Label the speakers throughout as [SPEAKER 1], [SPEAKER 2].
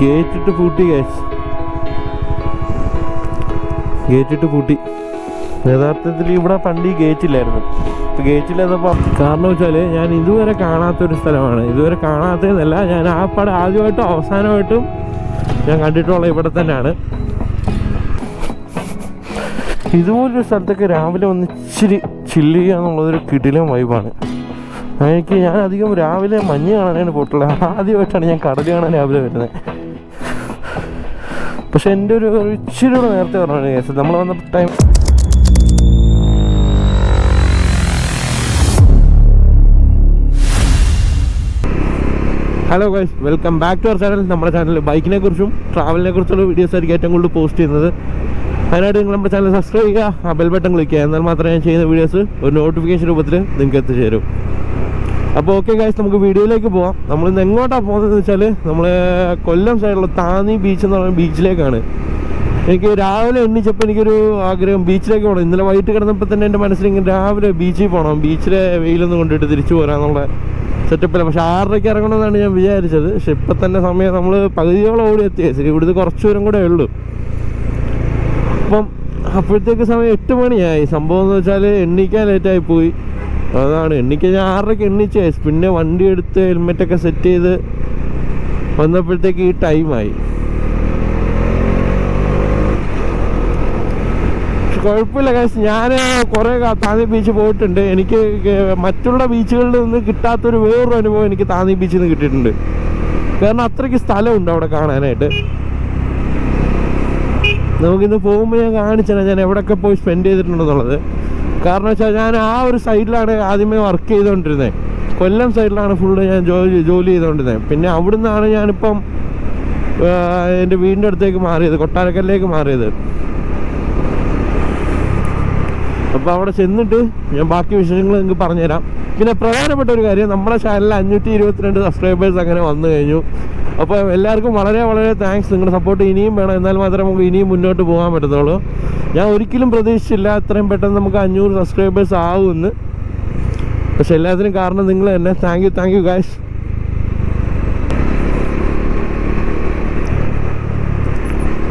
[SPEAKER 1] ഗേറ്റിട്ട് പൂട്ടി ഗൈസ്, ഗേറ്റിട്ട് പൂട്ടി. യഥാർത്ഥത്തിൽ ഇവിടെ പണ്ട് ഈ ഗേറ്റില്ലായിരുന്നു. ഇപ്പോൾ ഗേറ്റില്ലാത്തപ്പോൾ കാരണം വെച്ചാൽ ഞാൻ ഇതുവരെ കാണാത്തൊരു സ്ഥലമാണ്. ഇതുവരെ കാണാത്തതെന്നല്ല, ഞാൻ ആ പടം ആദ്യമായിട്ടും അവസാനമായിട്ടും ഞാൻ കണ്ടിട്ടുള്ള ഇവിടെ തന്നെയാണ്. ഇതുപോലൊരു സ്ഥലത്തൊക്കെ രാവിലെ ഒന്ന് ഇച്ചിരി ചില്ല് ചെയ്യുക എന്നുള്ളതൊരു കിടിലൻ വൈബാണ്. ഞാൻ അധികം രാവിലെ മഞ്ഞ് കാണാനാണ് പോയിട്ടുള്ളത്. ആദ്യമായിട്ടാണ് ഞാൻ കടൽ കാണാൻ രാവിലെ വരുന്നത്. പക്ഷെ എൻ്റെ ഒരു ഇച്ചിരി കൂടെ നേരത്തെ പറഞ്ഞു കേസ് നമ്മൾ വന്ന time. Hello guys, welcome back to our channel. നമ്മുടെ ചാനലിൽ ബൈക്കിനെ കുറിച്ചും ട്രാവലിനെ കുറിച്ചുള്ള വീഡിയോസ് ആയിരിക്കും ഏറ്റവും കൂടുതൽ പോസ്റ്റ് ചെയ്യുന്നത്. അതിനായിട്ട് നിങ്ങൾ നമ്മുടെ ചാനൽ സബ്സ്ക്രൈബ് ചെയ്യുക, ആ ബെൽ ബട്ടൺ ക്ലിക്ക് ചെയ്യുക. എന്നാൽ മാത്രമേ ഞാൻ ചെയ്യുന്ന വീഡിയോസ് ഒരു നോട്ടിഫിക്കേഷൻ രൂപത്തിൽ നിങ്ങൾക്ക് എത്തിച്ചേരും. അപ്പോൾ ഓക്കെ ഗൈസ്, നമുക്ക് വീഡിയോയിലേക്ക് പോവാം. നമ്മളിന്ന് എങ്ങോട്ടാണ് പോകുന്നതെന്ന് വെച്ചാൽ നമ്മൾ കൊല്ലം സൈഡിലുള്ള താന്നി ബീച്ച് എന്ന് പറയുന്ന ബീച്ചിലേക്കാണ്. എനിക്ക് രാവിലെ എണ്ണിച്ചപ്പോൾ എനിക്കൊരു ആഗ്രഹം ബീച്ചിലേക്ക് പോകണം. ഇന്നലെ വൈകിട്ട് കിടന്നപ്പോൾ തന്നെ എൻ്റെ മനസ്സിൽ ഇങ്ങനെ രാവിലെ ബീച്ചിൽ പോകണം, ബീച്ചിലെ വെയിലൊന്നും കൊണ്ടിട്ട് തിരിച്ചു പോരാന്നുള്ള സെറ്റപ്പില്ല. പക്ഷെ 6:30 ഇറങ്ങണമെന്നാണ് ഞാൻ വിചാരിച്ചത്. പക്ഷെ ഇപ്പം തന്നെ സമയം നമ്മൾ പകുതിയോളം ഓടി എത്തിയത്. ശരി, ഇവിടുത്തെ കുറച്ച് ദൂരം കൂടെ ഉള്ളൂ. അപ്പം അപ്പോഴത്തേക്ക് സമയം 8 മണിയായി. സംഭവം എന്ന് വെച്ചാൽ എണ്ണിക്കാൻ ലേറ്റായി പോയി. അതാണ് എണ്ണിക്കാൻ ഞാൻ 6:30 എണ്ണിച്ച്. പിന്നെ വണ്ടി എടുത്ത് ഹെൽമെറ്റൊക്കെ സെറ്റ് ചെയ്ത് വന്നപ്പോഴത്തേക്ക് ഈ ടൈമായി. കുഴപ്പമില്ല ഗൈസ്, ഞാൻ കുറേ താന്നി ബീച്ച് പോയിട്ടുണ്ട്. എനിക്ക് മറ്റുള്ള ബീച്ചുകളിൽ നിന്ന് കിട്ടാത്തൊരു വേറൊരു അനുഭവം എനിക്ക് താന്നി ബീച്ചിൽ നിന്ന് കിട്ടിയിട്ടുണ്ട്. കാരണം അത്രയ്ക്ക് സ്ഥലമുണ്ട് അവിടെ കാണാനായിട്ട്. നമുക്കിന്ന് പോകുമ്പോൾ ഞാൻ കാണിച്ചാൽ ഞാൻ എവിടെയൊക്കെ പോയി സ്പെൻഡ് ചെയ്തിട്ടുണ്ടെന്നുള്ളത്. കാരണം വെച്ചാൽ ഞാൻ ആ ഒരു സൈഡിലാണ് ആദ്യമേ വർക്ക് ചെയ്തുകൊണ്ടിരുന്നത്. കൊല്ലം സൈഡിലാണ് ഫുള്ള് ഞാൻ ജോലി ചെയ്തുകൊണ്ടിരുന്നത്. പിന്നെ അവിടെ നിന്നാണ് ഞാനിപ്പം എൻ്റെ വീടിൻ്റെ അടുത്തേക്ക് മാറിയത്, കൊട്ടാരക്കരയിലേക്ക് മാറിയത്. അപ്പോൾ അവിടെ ചെന്നിട്ട് ഞാൻ ബാക്കി വിശേഷങ്ങൾ നിങ്ങൾക്ക് പറഞ്ഞുതരാം. പിന്നെ പ്രധാനപ്പെട്ട ഒരു കാര്യം, നമ്മുടെ ചാനലിൽ 522 സബ്സ്ക്രൈബേഴ്സ് അങ്ങനെ വന്നു കഴിഞ്ഞു. അപ്പോൾ എല്ലാവർക്കും വളരെ വളരെ താങ്ക്സ്. നിങ്ങളുടെ സപ്പോർട്ട് ഇനിയും വേണം, എന്നാൽ മാത്രമേ നമുക്ക് ഇനിയും മുന്നോട്ട് പോകാൻ പറ്റത്തുള്ളൂ. ഞാൻ ഒരിക്കലും പ്രതീക്ഷിച്ചില്ല ഇത്രയും പെട്ടെന്ന് നമുക്ക് 500 സബ്സ്ക്രൈബേഴ്സ് ആവുമെന്ന്. പക്ഷെ എല്ലാത്തിനും കാരണം നിങ്ങൾ തന്നെ. Thank you guys.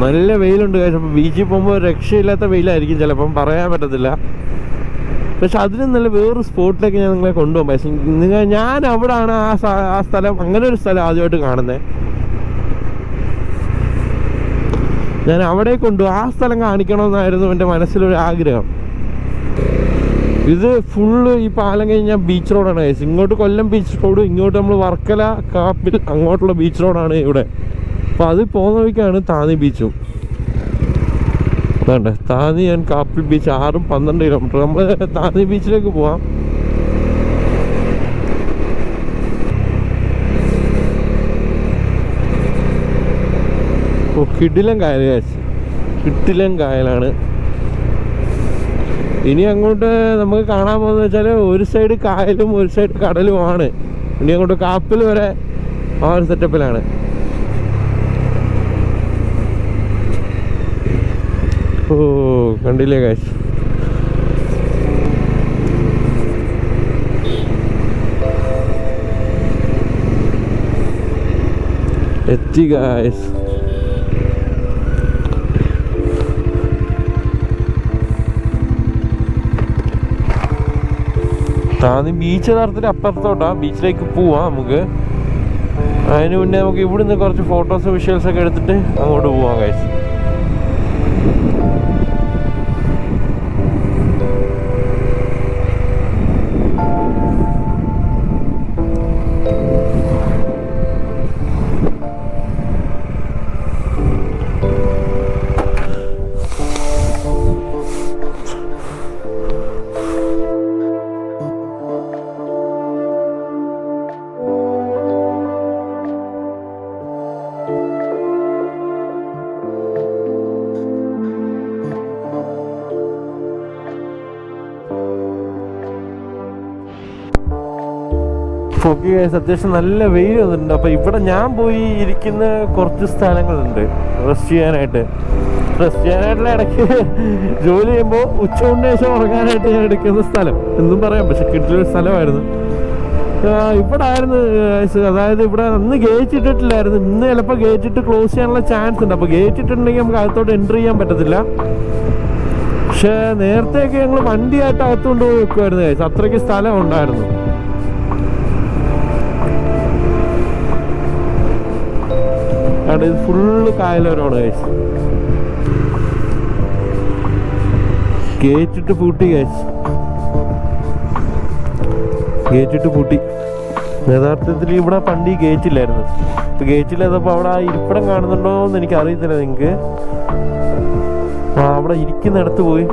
[SPEAKER 1] നല്ല വെയിലുണ്ട് ഗൈസ്. അപ്പോൾ ബീച്ചിൽ പോകുമ്പോൾ രക്ഷയില്ലാത്ത വെയിലായിരിക്കും ചിലപ്പം, പറയാൻ പറ്റത്തില്ല. പക്ഷെ അതിനും നല്ല വേറൊരു സ്പോട്ടിലേക്ക് ഞാൻ നിങ്ങളെ കൊണ്ടുപോകാം. പക്ഷേ ഞാൻ അവിടെയാണ് ആ സ്ഥലം, അങ്ങനെ ഒരു സ്ഥലം ആദ്യമായിട്ട് കാണുന്നത്. ഞാൻ അവിടെ കൊണ്ടുപോകും, ആ സ്ഥലം കാണിക്കണമെന്നായിരുന്നു എൻ്റെ മനസ്സിലൊരു ആഗ്രഹം. ഇത് ഫുള്ള് ഈ പാലം കഴിഞ്ഞാൽ ബീച്ച് റോഡാണ് ഗൈസ്. ഇങ്ങോട്ട് കൊല്ലം ബീച്ച് റോഡ്, ഇങ്ങോട്ട് നമ്മൾ വർക്കല കാപ്പിൽ അങ്ങോട്ടുള്ള ബീച്ച് റോഡാണ് ഇവിടെ. അപ്പോൾ അത് പോകുന്ന വഴിക്കാണ് താന്നി ബീച്ചും. വേണ്ടേ താന്നി ആൻഡ് കാപ്പിൽ ബീച്ച് 6-12 കിലോമീറ്റർ. നമ്മൾ താന്നി ബീച്ചിലേക്ക് പോവാം. കിടിലൻ കായൽ ഗൈസ്, കിടിലൻ കായലാണ്. ഇനി അങ്ങോട്ട് നമുക്ക് കാണാൻ പോകുന്നത് വെച്ചാൽ ഒരു സൈഡ് കായലും ഒരു സൈഡ് കടലുമാണ്. ഇനി അങ്ങോട്ട് കാപ്പിൽ വരെ ആ ഒരു സെറ്റപ്പിലാണ്. ഓ കണ്ടില്ലേ ഗൈസ്, എത്തി ഗൈസ്. താന്നി ബീച്ച് യഥാർത്ഥത്തിൽ അപ്പുറത്തോട്ടാ, ബീച്ചിലേക്ക് പോവാം നമുക്ക്. അതിന് മുന്നേ നമുക്ക് ഇവിടുന്ന് കുറച്ച് ഫോട്ടോസ് വിഷ്വൽസൊക്കെ എടുത്തിട്ട് അങ്ങോട്ട് പോവാം ഗൈസ്. ഓക്കെ ഗൈസ്, അത്യാവശ്യം നല്ല വെയിൽ വന്നിട്ടുണ്ട്. അപ്പോൾ ഇവിടെ ഞാൻ പോയി ഇരിക്കുന്ന കുറച്ച് സ്ഥലങ്ങളുണ്ട് റെസ്റ്റ് ചെയ്യാനായിട്ടുള്ള ഇടയ്ക്ക് ജോലി ചെയ്യുമ്പോൾ ഉച്ചകൊണ്ട് ശേഷം ഉറങ്ങാനായിട്ട് ഞാൻ എടുക്കുന്ന സ്ഥലം എന്നും പറയാം. പക്ഷെ കിട്ടിയൊരു സ്ഥലമായിരുന്നു. ഇവിടെ ആയിരുന്നു. അതായത് ഇവിടെ അന്ന് ഗേറ്റ് ഇട്ടിട്ടില്ലായിരുന്നു. ഇന്ന് ചിലപ്പോൾ ഗേറ്റ് ഇട്ട് ക്ലോസ് ചെയ്യാനുള്ള ചാൻസ് ഉണ്ട്. അപ്പോൾ ഗേറ്റ് ഇട്ടിട്ടുണ്ടെങ്കിൽ നമുക്ക് അകത്തോട്ട് എൻട്രി ചെയ്യാൻ പറ്റത്തില്ല. പക്ഷേ നേരത്തെയൊക്കെ ഞങ്ങൾ വണ്ടിയായിട്ട് അകത്തുകൊണ്ട് പോയി വെക്കുമായിരുന്നു ഗൈസ്. അത്രയ്ക്ക് സ്ഥലം ഉണ്ടായിരുന്നു. കാരണം ഇത് ഫുള്ള് കായലോരമാണ് ഗൈസ്. ഗേറ്റിട്ട് പൂട്ടി ഗൈസ്, ഗേറ്റിട്ട് പൂട്ടി. യഥാർത്ഥത്തിൽ ഇവിടെ പണ്ട് ഈ ഗേറ്റില്ലായിരുന്നു. ഇപ്പം ഗേറ്റില്ലാത്തപ്പോൾ അവിടെ ആ ഇരിപ്പിടം കാണുന്നുണ്ടോ എന്ന് എനിക്ക് അറിയത്തില്ല നിങ്ങൾക്ക്. അവിടെ ഇരിക്കുന്നിടത്ത് പോയി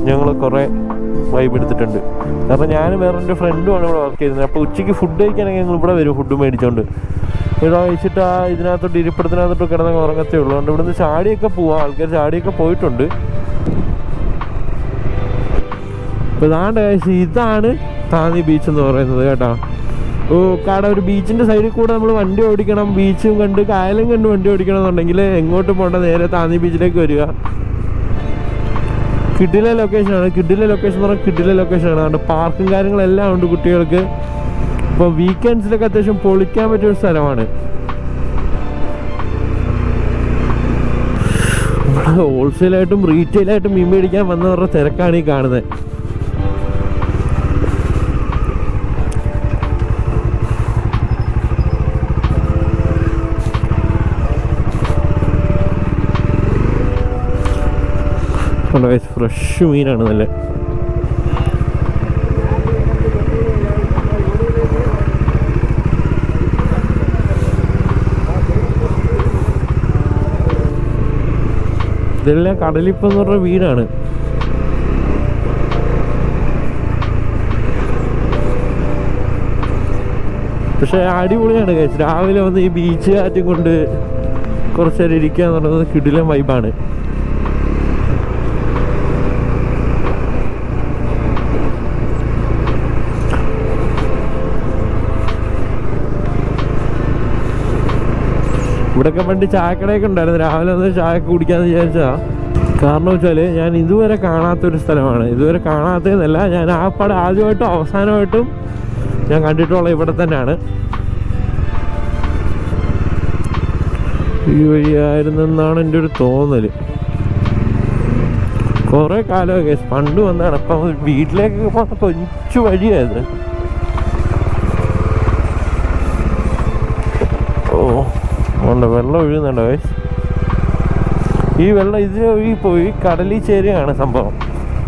[SPEAKER 1] ഞങ്ങൾ കുറേ വൈബ് എടുത്തിട്ടുണ്ട്. കാരണം ഞാൻ വേറൊരു ഫ്രണ്ടുമാണ് ഇവിടെ വർക്ക് ചെയ്യുന്നത്. അപ്പോൾ ഉച്ചയ്ക്ക് ഫുഡ് കഴിക്കാനെങ്കിൽ ഞങ്ങൾ ഇവിടെ വരും ഫുഡ് മേടിച്ചോണ്ട്. ഇവിടെ കഴിച്ചിട്ട് ആ ഇതിനകത്തോട്ട് ഇരിപ്പിടത്തിനകത്തോട്ട് കിടന്നങ്ങ് ഉറങ്ങത്തേ ഉള്ളൂ. അതുകൊണ്ട് ഇവിടുന്ന് ചാടിയൊക്കെ പോവാം, ആൾക്കാർ ചാടിയൊക്കെ പോയിട്ടുണ്ട്. അപ്പോൾ ഇതാണ് താന്നി ബീച്ച് എന്ന് പറയുന്നത് കേട്ടോ. ഒരു ബീച്ചിൻ്റെ സൈഡിൽ കൂടെ നമ്മൾ വണ്ടി ഓടിക്കണം, ബീച്ചും കണ്ട് കായലും കണ്ട് വണ്ടി ഓടിക്കണം എന്നുണ്ടെങ്കിൽ എങ്ങോട്ട് പോകേണ്ട, നേരെ താന്നി ബീച്ചിലേക്ക് വരിക. കിഡിലെ ലൊക്കേഷനാണ്. കിഡിലെ ലൊക്കേഷൻ എന്ന് പറഞ്ഞാൽ കിഡിലെ ലൊക്കേഷനാണ്. അതുകൊണ്ട് പാർക്കും കാര്യങ്ങളെല്ലാം ഉണ്ട് കുട്ടികൾക്ക്. ഇപ്പോൾ വീക്കെൻഡ്സിലൊക്കെ അത്യാവശ്യം പൊളിക്കാൻ പറ്റിയൊരു സ്ഥലമാണ്. ഇവിടെ ഹോൾസെയിലായിട്ടും റീറ്റെയിലായിട്ടും മീൻ മേടിക്കാൻ വന്നവരുടെ തിരക്കാണ് ഈ കാണുന്നത്. ഫ്രഷ് മീനാണ് നല്ല. ഇതെല്ലാം കടലിപ്പം എന്ന് പറഞ്ഞ വീടാണ്. പക്ഷെ അടിപൊളിയാണ് കഴിച്ചു. രാവിലെ വന്ന് ഈ ബീച്ച് കാറ്റും കൊണ്ട് കുറച്ച് നേരം ഇരിക്കുക എന്ന് പറയുന്നത് കിടിലൻ വൈബാണ്. ഇവിടെയൊക്കെ പണ്ട് ചായക്കടയൊക്കെ ഉണ്ടായിരുന്നു. രാവിലെ വന്ന് ചായ കുടിക്കാമെന്ന് വിചാരിച്ചതാ. കാരണം വെച്ചാൽ ഞാൻ ഇതുവരെ കാണാത്തൊരു സ്ഥലമാണ്. ഇതുവരെ കാണാത്തതെന്നല്ല, ഞാൻ ആ പടം ആദ്യമായിട്ടും അവസാനമായിട്ടും ഞാൻ കണ്ടിട്ടുള്ള ഇവിടെ തന്നെയാണ്. ഈ വഴിയായിരുന്നെന്നാണ് എൻ്റെ ഒരു തോന്നൽ. കുറേ കാലമൊക്കെ പണ്ട് വന്നതാണ്. അപ്പം വീട്ടിലേക്കൊക്കെ പോകുന്ന കൊച്ചു വഴിയായത്. ഉണ്ട് വെള്ളം ഒഴുകുന്നുണ്ടോ ഗൈസ്? ഈ വെള്ളം ഇതിന് ഒഴുകി പോയി കടലിൽ ചേരുകയാണ് സംഭവം.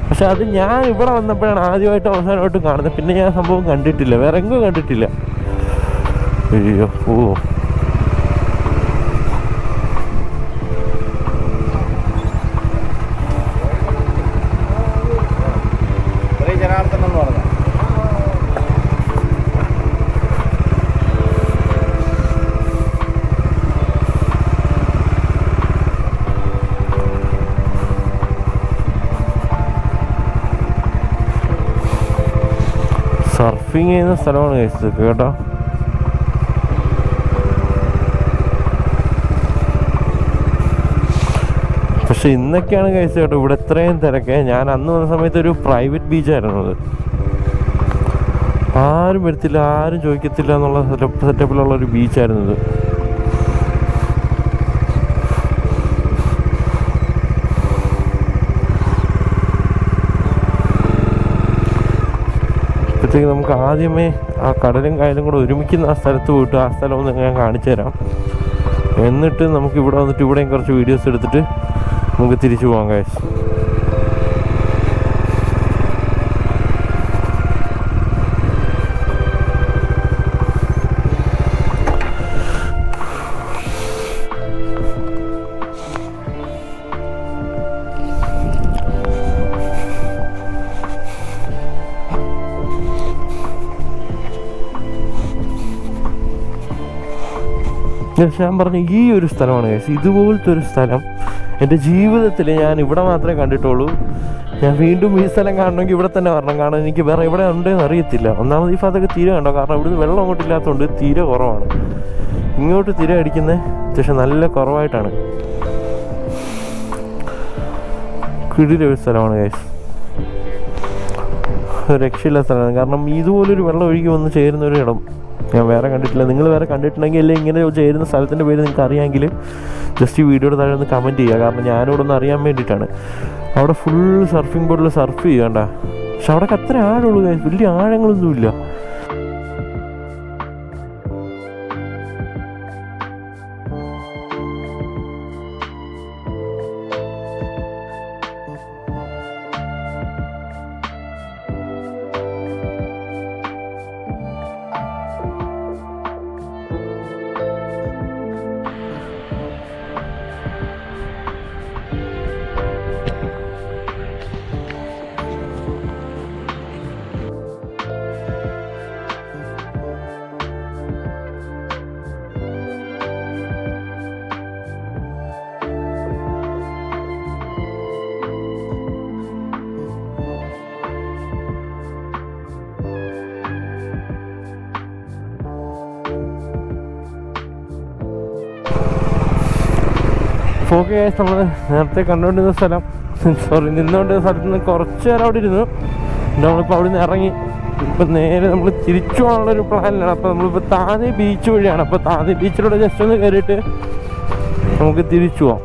[SPEAKER 1] പക്ഷെ അത് ഞാൻ ഇവിടെ വന്നപ്പോഴാണ് ആദ്യമായിട്ടും അവസാനമായിട്ടും കാണുന്നത്. പിന്നെ ഞാൻ സംഭവം കണ്ടിട്ടില്ല, വേറെ എങ്ങും കണ്ടിട്ടില്ല. അയ്യോ ഓ, സർഫിങ് ചെയ്യുന്ന സ്ഥലമാണ് കഴിച്ചത് കേട്ടോ. പക്ഷെ ഇന്നൊക്കെയാണ് കഴിച്ചത് കേട്ടോ ഇവിടെ ഇത്രയും തിരക്ക്. ഞാൻ അന്ന് വന്ന സമയത്ത് ഒരു പ്രൈവറ്റ് ബീച്ചായിരുന്നു അത്. ആരും വരത്തില്ല, ആരും ചോദിക്കത്തില്ല എന്നുള്ള സെറ്റപ്പിലുള്ള ഒരു ബീച്ചായിരുന്നു ഇത്. നമുക്ക് ആദ്യമേ ആ കടലും കായലും കൂടെ ഒരുമിക്കുന്ന ആ സ്ഥലത്ത് പോയിട്ട് ആ സ്ഥലം ഒന്ന് ഞാൻ കാണിച്ചു തരാം. എന്നിട്ട് നമുക്ക് ഇവിടെ വന്നിട്ട് ഇവിടെയും കുറച്ച് വീഡിയോസ് എടുത്തിട്ട് നമുക്ക് തിരിച്ചു പോകാം ഗൈസ്. ഞാൻ പറഞ്ഞ ഈ ഒരു സ്ഥലമാണ് ഗൈസ്. ഇതുപോലത്തെ ഒരു സ്ഥലം എൻ്റെ ജീവിതത്തിൽ ഞാൻ ഇവിടെ മാത്രമേ കണ്ടിട്ടുള്ളൂ. ഞാൻ വീണ്ടും ഈ സ്ഥലം കാണണമെങ്കിൽ ഇവിടെ തന്നെ വരണം. കാരണം എനിക്ക് വേറെ എവിടെ ഉണ്ടെന്ന് അറിയത്തില്ല. ഒന്നാമത് ഈ ഭാഗത്തൊക്കെ തീരെ കണ്ടോ, കാരണം ഇവിടുന്ന് വെള്ളം അങ്ങോട്ടില്ലാത്തതുകൊണ്ട് തീരെ കുറവാണ്. ഇങ്ങോട്ട് തീരെ അടിക്കുന്നത് അത്യാവശ്യം നല്ല കുറവായിട്ടാണ്. കിടിലൊരു സ്ഥലമാണ് ഗൈസ്. രക്ഷയില്ല സ്ഥലമാണ്. കാരണം ഇതുപോലൊരു വെള്ളം ഒഴുകി വന്ന് ചേരുന്ന ഒരു ഇടം ഞാൻ വേറെ കണ്ടിട്ടില്ല. നിങ്ങൾ വേറെ കണ്ടിട്ടുണ്ടെങ്കിൽ അല്ലെങ്കിൽ ഇങ്ങനെ ചേരുന്ന സ്ഥലത്തിൻ്റെ പേര് നിങ്ങൾക്ക് അറിയാമെങ്കിൽ ജസ്റ്റ് ഈ വീഡിയോയുടെ താഴെ ഒന്ന് കമൻറ്റ് ചെയ്യുക. കാരണം ഞാനിവിടെ ഒന്ന് അറിയാൻ വേണ്ടിയിട്ടാണ്. അവിടെ ഫുൾ സർഫിംഗ് ബോർഡിൽ സർഫ് ചെയ്യണ്ട. പക്ഷെ അവിടെ അത്ര ആഴമുള്ളൂ, വലിയ ആഴങ്ങളൊന്നുമില്ല. ഓക്കെ ഗൈസ്, നമ്മൾ നേരത്തെ കണ്ടുകൊണ്ടിരുന്ന സ്ഥലം നിന്നുകൊണ്ടിരുന്ന സ്ഥലത്ത് നിന്ന് കുറച്ച് നേരം അവിടെ ഇരുന്നു. നമ്മളിപ്പോൾ അവിടെ നിന്ന് ഇറങ്ങി ഇപ്പം നേരെ നമ്മൾ തിരിച്ചു പോകാനുള്ളൊരു പ്ലാനിലാണ്. അപ്പോൾ നമ്മളിപ്പോൾ താന്നി ബീച്ച് വഴിയാണ്. അപ്പോൾ താന്നി ബീച്ചിലൂടെ ജസ്റ്റ് ഒന്ന് കയറിയിട്ട് നമുക്ക് തിരിച്ചു പോവാം.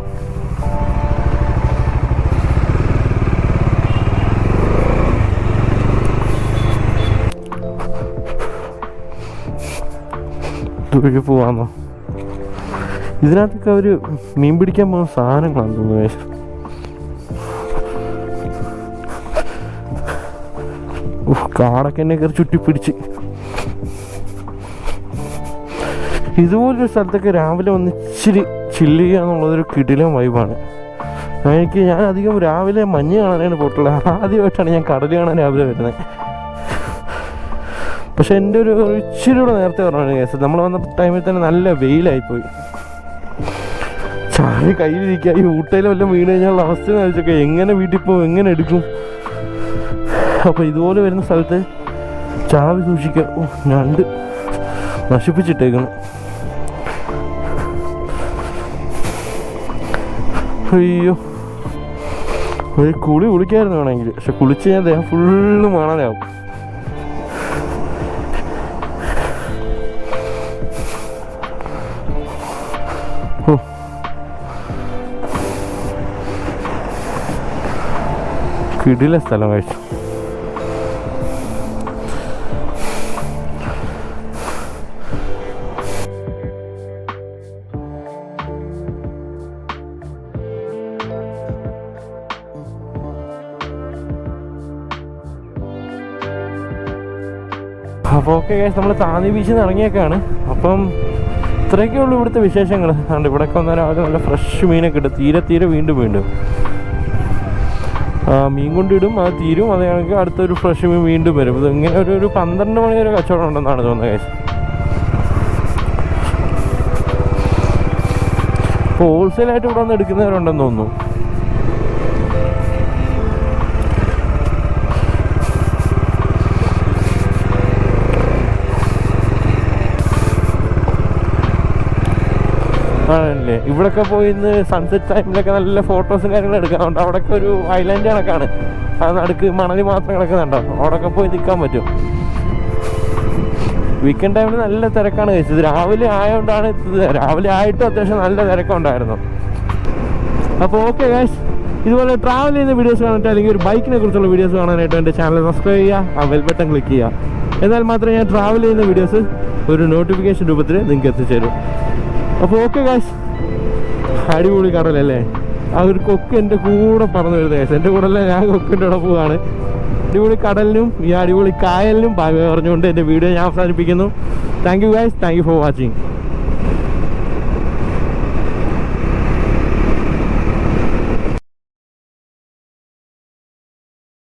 [SPEAKER 1] ഇതുവഴി പോവാന്നോ? ഇതിനകത്തൊക്കെ അവർ മീൻ പിടിക്കാൻ പോകുന്ന സാധനങ്ങളാണെന്ന് തോന്നുന്നു. കാടൊക്കെ എന്നെ കയറി ചുറ്റിപ്പിടിച്ച്. ഇതുപോലൊരു സ്ഥലത്തൊക്കെ രാവിലെ വന്ന് ഇച്ചിരി ചില്ല് ചെയ്യുക എന്നുള്ളതൊരു കിടിലൻ വൈബാണ്. ഞാൻ അധികം രാവിലെ മഞ്ഞ് കാണാനാണ് പോയിട്ടുള്ളത്. ആദ്യമായിട്ടാണ് ഞാൻ കടൽ കാണാൻ രാവിലെ വരുന്നത്. പക്ഷെ എൻ്റെ ഒരു ഇച്ചിരി കൂടെ നേരത്തെ പറഞ്ഞ കേസ്, നമ്മൾ വന്ന ടൈമിൽ തന്നെ നല്ല വെയിലായിപ്പോയി. ചായ കയ്യിലിരിക്കുക, ഈ ഊട്ടയിൽ വല്ലതും വീണ് കഴിഞ്ഞാൽ അവസ്ഥ എന്ന് വെച്ചൊക്കെ എങ്ങനെ വീട്ടിൽ പോകും, എങ്ങനെ എടുക്കും? അപ്പോൾ ഇതുപോലെ വരുന്ന സ്ഥലത്ത് ചാവി സൂക്ഷിക്കുക. ഞണ്ട് നശിപ്പിച്ചിട്ടേക്കുന്നു. അയ്യോ, ഒരു കുളിക്കായിരുന്നു വേണമെങ്കിൽ. പക്ഷെ കുളിച്ച് ഞാൻ ദേഹം ഫുള്ള് മണലാവും. കിടില സ്ഥലം കഴിച്ചു. അപ്പോൾ ഓക്കെ ഗൈസ്, നമ്മൾ താന്നി ബീച്ചിൽ നിന്ന് ഇറങ്ങിയേക്കാണ്. അപ്പം ഇത്രയൊക്കെ ഉള്ളൂ ഇവിടുത്തെ വിശേഷങ്ങൾ. അതുകൊണ്ട് ഇവിടെയൊക്കെ വന്നാൽ രാവിലെ നല്ല ഫ്രഷ് മീനൊക്കെ ഇട്ട് തീരെ വീണ്ടും മീൻ കൊണ്ടിടും, അത് തീരും. അത് കണക്ക് അടുത്തൊരു ഫ്രഷ് മീൻ വീണ്ടും വരും. ഇത് ഇങ്ങനെ ഒരു 12 മണി വരെ കച്ചവടം ഉണ്ടെന്നാണ് തോന്നുന്നത് ഗൈസ്. ഇപ്പോൾ ഹോൾസെയിലായിട്ട് ഇവിടെ വന്ന് എടുക്കുന്നവരുണ്ടെന്ന് തോന്നുന്നു. ആണല്ലേ, ഇവിടെയൊക്കെ പോയി ഇന്ന് സൺസെറ്റ് ടൈമിലൊക്കെ നല്ല ഫോട്ടോസും കാര്യങ്ങളും എടുക്കാറുണ്ട്. അവിടെയൊക്കെ ഒരു ഐലാൻഡ് കണക്കാണ്. അത് നടുക്ക് മണൽ മാത്രം കിടക്കുന്നുണ്ടോ, അവിടെയൊക്കെ പോയി നിൽക്കാൻ പറ്റും. വീക്കെൻഡ് ടൈമിൽ നല്ല തിരക്കാണ് കഴിച്ചത്. രാവിലെ ആയതുകൊണ്ടാണ്, രാവിലെ ആയിട്ടും അത്യാവശ്യം നല്ല തിരക്കുണ്ടായിരുന്നു. അപ്പോൾ ഓക്കെ ഗൈസ്, ഇതുപോലെ ട്രാവൽ ചെയ്യുന്ന വീഡിയോസ് കാണാനായിട്ട് അല്ലെങ്കിൽ ഒരു ബൈക്കിനെ കുറിച്ചുള്ള വീഡിയോസ് കാണാനായിട്ട് എൻ്റെ ചാനൽ സബ്സ്ക്രൈബ് ചെയ്യുക, ആ ബെൽ ബട്ടൺ ക്ലിക്ക് ചെയ്യുക. എന്നാൽ മാത്രമേ ഞാൻ ട്രാവൽ ചെയ്യുന്ന വീഡിയോസ് ഒരു നോട്ടിഫിക്കേഷൻ രൂപത്തിൽ നിങ്ങൾക്ക് എത്തിച്ചേരും. അപ്പോൾ ഓക്കെ ഗൈസ്, അടിപൊളി കടലല്ലേ. ആ ഒരു കൊക്ക് എൻ്റെ കൂടെ പറന്നു വരുന്നത് ഗൈസ്. എൻ്റെ കൂടെ അല്ല, ഞാൻ കൊക്കിൻ്റെ കൂടെ പോവാണ്. അടിപൊളി കടലിനും ഈ അടിപൊളി കായലിനും ഭാഗം പറഞ്ഞുകൊണ്ട് എൻ്റെ വീഡിയോ ഞാൻ അവസാനിപ്പിക്കുന്നു. Thank you guys, thank you for watching.